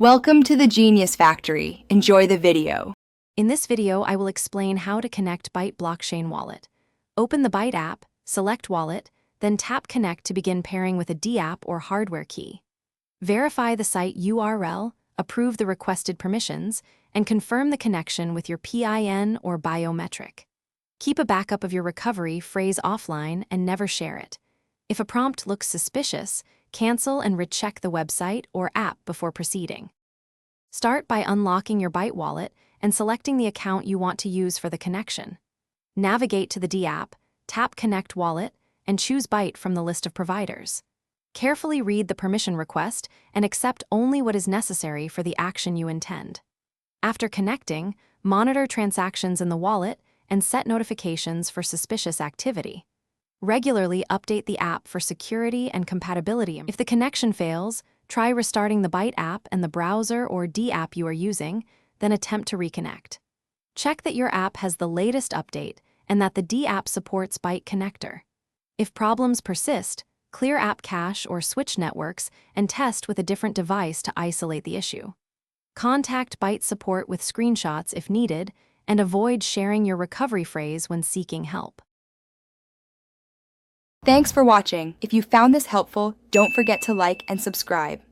Welcome to the Genius Factory. Enjoy the video. In this video, I will explain how to connect Byte Blockchain wallet. Open the Byte app, select Wallet, then tap Connect to begin pairing with a DApp or hardware key. Verify the site URL, approve the requested permissions, and confirm the connection with your PIN or biometric. Keep a backup of your recovery phrase offline and never share it. If a prompt looks suspicious, cancel and recheck the website or app before proceeding. Start by unlocking your Byte wallet and selecting the account you want to use for the connection. Navigate to the DApp, tap Connect Wallet, and choose Byte from the list of providers. Carefully read the permission request and accept only what is necessary for the action you intend. After connecting, monitor transactions in the wallet and set notifications for suspicious activity. Regularly update the app for security and compatibility. If the connection fails, try restarting the Byte app and the browser or DApp you are using, then attempt to reconnect. Check that your app has the latest update and that the DApp supports Byte Connector. If problems persist, clear app cache or switch networks and test with a different device to isolate the issue. Contact Byte support with screenshots if needed, and avoid sharing your recovery phrase when seeking help. Thanks for watching. If you found this helpful, don't forget to like and subscribe.